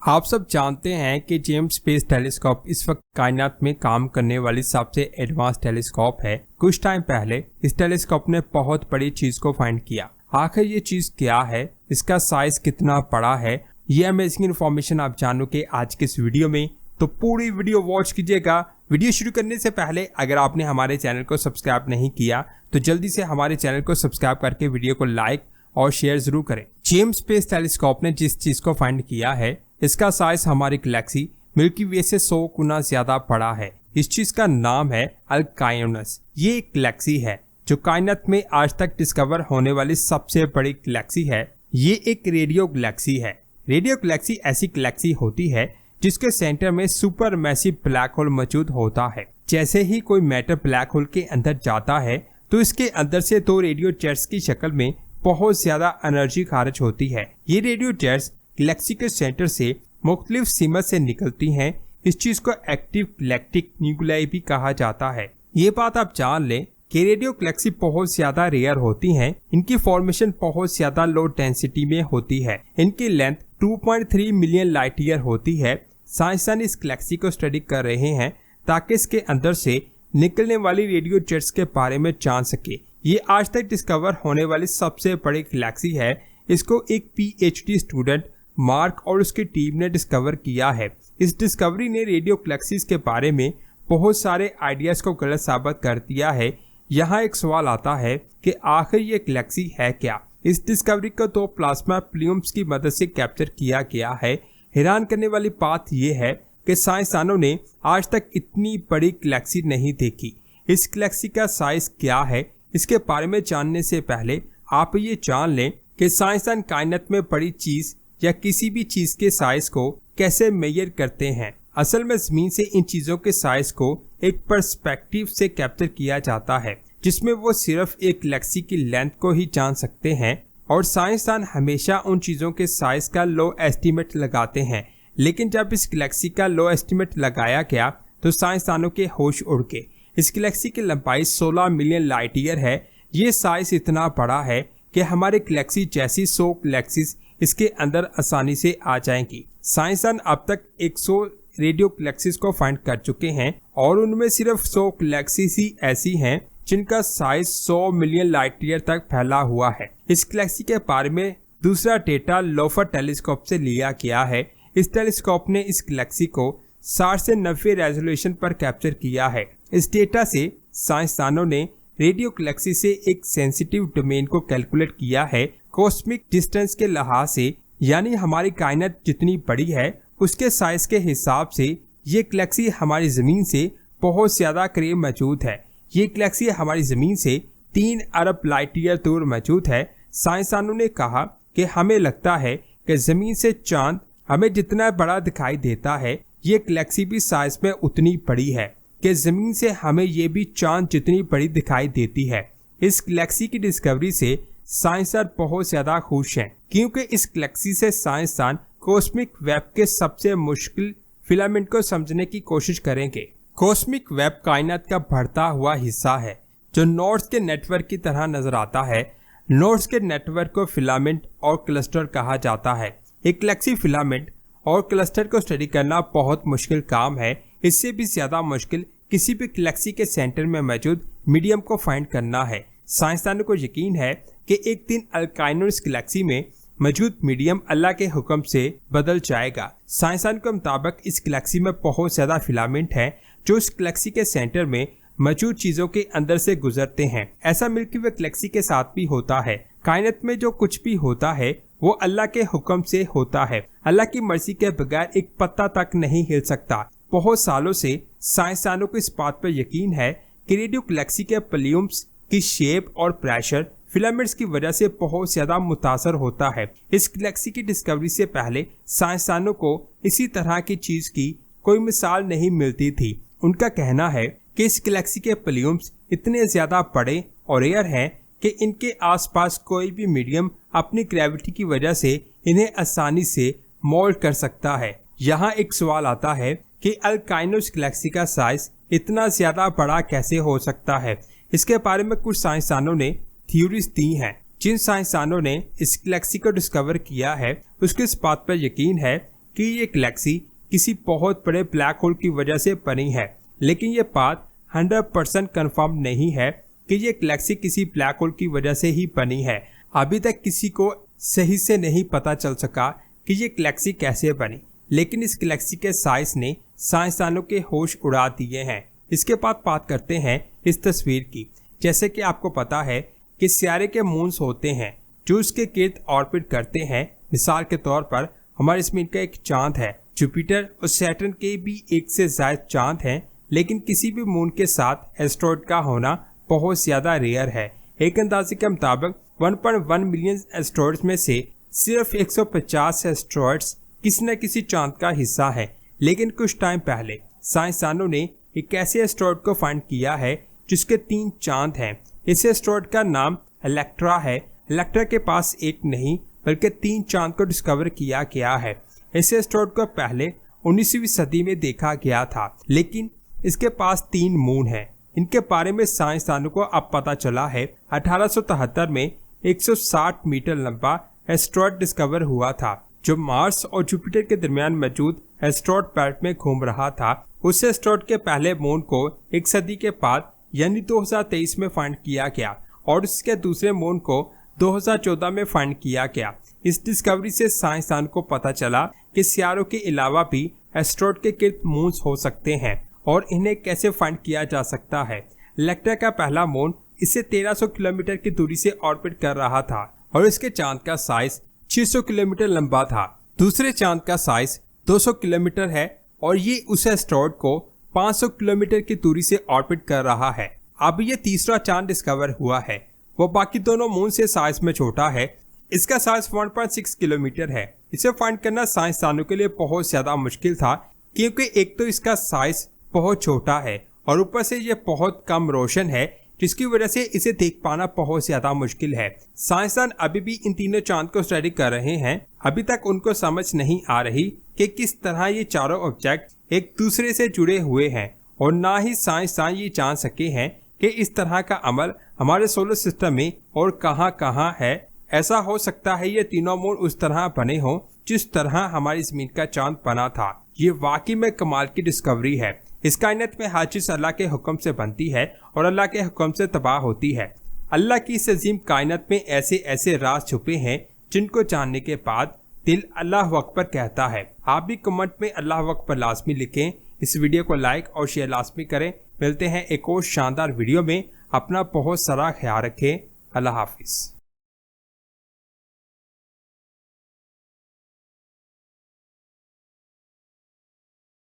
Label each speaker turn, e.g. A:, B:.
A: आप सब जानते हैं कि जेम्स स्पेस टेलीस्कोप इस वक्त कायनात में काम करने वाली सबसे एडवांस टेलीस्कोप है। कुछ टाइम पहले इस टेलीस्कोप ने बहुत बड़ी चीज को फाइंड किया। आखिर ये चीज क्या है, इसका साइज कितना बड़ा है, ये अमेजिंग इन्फॉर्मेशन आप जानोगे आज के इस वीडियो में, तो पूरी वीडियो वॉच कीजिएगा। वीडियो शुरू करने से पहले अगर आपने हमारे चैनल को सब्सक्राइब नहीं किया तो जल्दी से हमारे चैनल को सब्सक्राइब करके वीडियो को लाइक और शेयर जरूर करें। जेम्स स्पेस टेलीस्कोप ने जिस चीज को फाइंड किया है, इसका साइज हमारी गैलेक्सी मिल्की वे से 100 गुना ज्यादा बड़ा है। इस चीज का नाम है अल्काइनोस। ये एक गैलेक्सी है जो कायनात में आज तक डिस्कवर होने वाली सबसे बड़ी गैलेक्सी है। ये एक रेडियो गैलेक्सी है। रेडियो गैलेक्सी ऐसी गैलेक्सी होती है जिसके सेंटर में सुपर मैसिव ब्लैक होल मौजूद होता है। जैसे ही कोई मैटर ब्लैक होल के अंदर जाता है तो इसके अंदर से दो रेडियो जेट्स की शक्ल में बहुत ज्यादा एनर्जी खारिज होती है। ये रेडियो जेट्स गैलेक्सी के सेंटर से मुख्तलिफ सीमा से निकलती हैं। इस चीज को एक्टिव गैलेक्टिक न्यूक्लियाई भी कहा जाता है। ये बात आप जान लें कि रेडियो गैलेक्सी बहुत ज्यादा रेयर होती हैं। इनकी फॉर्मेशन बहुत ज्यादा लो डेंसिटी में होती है। इनकी लेंथ 2.3 मिलियन लाइट ईयर होती है। साइंसदान इस गैलेक्सी को स्टडी कर रहे हैं ताकि इसके अंदर से निकलने वाली रेडियो जेट्स के बारे में जान सके। ये आज तक डिस्कवर होने वाली सबसे बड़ी गैलेक्सी है। इसको एक PhD स्टूडेंट मार्क और उसकी टीम ने डिस्कवर किया है। इस डिस्कवरी ने रेडियो गैलेक्सीज के बारे में बहुत सारे आइडियाज को गलत साबित कर दिया है। यहाँ एक सवाल आता है कि आखिर ये गैलेक्सी है क्या। इस डिस्कवरी को तो प्लाज्मा प्लूम्स की मदद से कैप्चर किया गया है। हैरान करने वाली बात यह है कि साइंसदानों ने आज तक इतनी बड़ी गैलेक्सी नहीं देखी। इस गैलेक्सी का साइज क्या है, इसके बारे में जानने से पहले आप ये जान लें कि साइंसदान कायनात में बड़ी चीज या किसी भी चीज के साइज को कैसे मेजर करते हैं। असल में जमीन से इन चीजों के साइज को एक पर्सपेक्टिव से कैप्चर किया जाता है जिसमें वो सिर्फ एक गैलेक्सी की लेंथ को ही जान सकते हैं। और साइंसदान हमेशा उन चीजों के साइज का लो एस्टीमेट लगाते हैं। लेकिन जब इस गैलेक्सी का लो एस्टीमेट लगाया गया तो साइंसदानों के होश उड़ गए। इस गैलेक्सी की लंबाई 16 मिलियन लाइट ईयर है। ये साइज इतना बड़ा है कि हमारे गैलेक्सी जैसी 100 गैलेक्सीज इसके अंदर आसानी से आ जाएंगी। साइंसदान अब तक 100 रेडियो गैलेक्सीज को फाइंड कर चुके हैं और उनमें सिर्फ 100 गैलेक्सीज ही ऐसी हैं जिनका साइज 100 मिलियन लाइट ईयर तक फैला हुआ है। इस गैलेक्सी के बारे में दूसरा डेटा लोफर टेलीस्कोप से लिया गया है। इस टेलीस्कोप ने इस गैलेक्सी को 60 से 90 रेजोल्यूशन पर कैप्चर किया है। इस डेटा से साइंसदानों ने रेडियो गैलेक्सी से एक सेंसिटिव डोमेन को कैलकुलेट किया है कॉस्मिक डिस्टेंस के लिहाज से, यानी हमारी कायनात जितनी बड़ी है उसके साइज के हिसाब से ये गैलेक्सी हमारी जमीन से बहुत ज्यादा करीब मौजूद है। ये गैलेक्सी हमारी जमीन से 3 अरब लाइट ईयर दूर मौजूद है। साइंसदानों ने कहा कि हमें लगता है कि जमीन से चांद हमें जितना बड़ा दिखाई देता है, ये गैलेक्सी भी साइज में उतनी बड़ी है कि जमीन से हमें ये भी चांद जितनी बड़ी दिखाई देती है। इस गैलेक्सी की डिस्कवरी से साइंसदान बहुत ज्यादा खुश हैं क्योंकि इस गैलेक्सी से साइंसदान कॉस्मिक वेब के सबसे मुश्किल फिलामेंट को समझने की कोशिश करेंगे। कॉस्मिक वेब कायनात का बढ़ता हुआ हिस्सा है जो नोड्स के नेटवर्क की तरह नजर आता है। नोड्स के नेटवर्क को फिलामेंट और क्लस्टर कहा जाता है। एक गैलेक्सी फिलामेंट और क्लस्टर को स्टडी करना बहुत मुश्किल काम है। इससे भी ज्यादा मुश्किल किसी भी गैलेक्सी के सेंटर में मौजूद मीडियम को फाइंड करना है। साइंसदानों को यकीन है कि एक दिन अल्काइनोस गैलेक्सी में मौजूद मीडियम अल्लाह के हुक्म से बदल जाएगा। साइंसदान के मुताबिक इस गैलेक्सी में बहुत ज्यादा फिलामेंट है जो इस गैलेक्सी के सेंटर में मौजूद चीजों के अंदर से गुजरते हैं। ऐसा मिल्की वे गैलेक्सी के साथ भी होता है। कायनात में जो कुछ भी होता है वो अल्लाह के हुक्म से होता है। अल्लाह की मर्जी के बगैर एक पत्ता तक नहीं हिल सकता। बहुत सालों से साइंसदानों को इस बात पर यकीन है कि रेडियो गैलेक्सी के प्लूम्स की शेप और प्रेशर फिलामेंट्स की वजह से बहुत ज्यादा मुतासर होता है। इस गैलेक्सी की डिस्कवरी से पहले साइंसदानों को इसी तरह की चीज की कोई मिसाल नहीं मिलती थी। उनका कहना है कि इस गैलेक्सी के प्लूम्स इतने ज्यादा बड़े और रेयर हैं कि इनके आसपास कोई भी मीडियम अपनी ग्रेविटी की वजह से इन्हें आसानी से मोल्ड कर सकता है। यहाँ एक सवाल आता है कि अल्काइनोस गैलेक्सी का साइज इतना ज्यादा बड़ा कैसे हो सकता है। इसके बारे में कुछ साइंसदानों ने थ्योरीज दी हैं। जिन साइंसदानों ने इस गैलेक्सी को डिस्कवर किया है उसके इस बात पर यकीन है कि ये गैलेक्सी किसी बहुत बड़े ब्लैक होल की वजह से बनी है, लेकिन ये बात 100% कंफर्म नहीं है कि ये गैलेक्सी किसी ब्लैक होल की वजह से ही बनी है। अभी तक किसी को सही से नहीं पता चल सका कि ये गैलेक्सी कैसे बनी, लेकिन इस गैलेक्सी के साइज ने साइंसदानों के होश उड़ा दिए हैं। इसके बाद बात करते हैं इस तस्वीर की। जैसे कि आपको पता है कि सितारे के मून्स होते हैं जो उसके गिर्द ऑर्बिट करते हैं। मिसाल के तौर पर हमारे ज़मीन का एक चांद है। जुपिटर और सैटर्न के भी एक से ज्यादा चांद हैं, लेकिन किसी भी मून के साथ एस्ट्रॉयड का होना बहुत ज्यादा रेयर है। एक अंदाजे के मुताबिक 1.1 मिलियन एस्ट्रॉयड्स में से सिर्फ 150 एस्ट्रॉयड्स किसी न किसी चांद का हिस्सा है। लेकिन कुछ टाइम पहले साइंसदानों ने एक ऐसे एस्ट्रॉयड को फाइंड किया है जिसके 3 चांद हैं। इस एस्ट्रॉयड का नाम इलेक्ट्रा है। इलेक्ट्रा के पास एक नहीं बल्कि 3 चांद को डिस्कवर किया गया है। इस एस्ट्रॉयड को पहले 19वीं सदी में देखा गया था, लेकिन इसके पास 3 मून हैं। इनके बारे में साइंसदानों को अब पता चला है। 1873 में 160 मीटर लंबा एस्ट्रॉयड डिस्कवर हुआ था जो मार्स और जुपिटर के दरमियान मौजूद एस्ट्रॉयड बेल्ट में घूम रहा था। उस एस्ट्रॉयड के पहले मून को 1 सदी के बाद यानी 2023 में फाइंड किया गया और उसके दूसरे मून को 2014 में फाइंड किया गया। इस डिस्कवरी से साइंसदान को पता चला कि सितारों के अलावा भी एस्ट्रॉयड के गिर्द मून्स हो सकते हैं और इन्हें कैसे फाइंड किया जा सकता है। इलेक्ट्रा का पहला मून इससे 1300 किलोमीटर की दूरी से ऑर्बिट कर रहा था और इसके चांद का साइज 600 किलोमीटर लंबा था। दूसरे चांद का साइज 200 किलोमीटर है और ये उस एस्ट्रॉयड को 500 किलोमीटर की दूरी से ऑर्बिट कर रहा है। अब ये तीसरा चांद डिस्कवर हुआ है, वो बाकी दोनों मून से साइज में छोटा है। इसका साइज 1.6 किलोमीटर है। इसे फाइंड करना साइंसदानों के लिए बहुत ज्यादा मुश्किल था, क्योंकि एक तो इसका साइज बहुत छोटा है और ऊपर से ये बहुत कम रोशन है, जिसकी वजह से इसे देख पाना बहुत ज्यादा मुश्किल है। साइंसदान अभी भी इन तीनों चांद को स्टडी कर रहे हैं। अभी तक उनको समझ नहीं आ रही कि किस तरह ये चारों ऑब्जेक्ट एक दूसरे से जुड़े हुए हैं और ना ही साइंसदान ये जान सके हैं कि इस तरह का अमल हमारे सोलर सिस्टम में और कहां कहां है। ऐसा हो सकता है ये तीनों मून उस तरह बने हों जिस तरह हमारी जमीन का चांद बना था। ये वाकई में कमाल की डिस्कवरी है। इस कायनात में हर चीज अल्लाह के हुक्म से बनती है और अल्लाह के हुक्म से तबाह होती है। अल्लाह की इस अजीम कायनात में ऐसे ऐसे राज छुपे हैं जिनको जानने के बाद दिल अल्लाह अकबर कहता है। आप भी कमेंट में अल्लाह अकबर लाजमी लिखें। इस वीडियो को लाइक और शेयर लाजमी करें। मिलते हैं एक और शानदार वीडियो में। अपना बहुत सारा ख्याल रखें। अल्लाह हाफिज।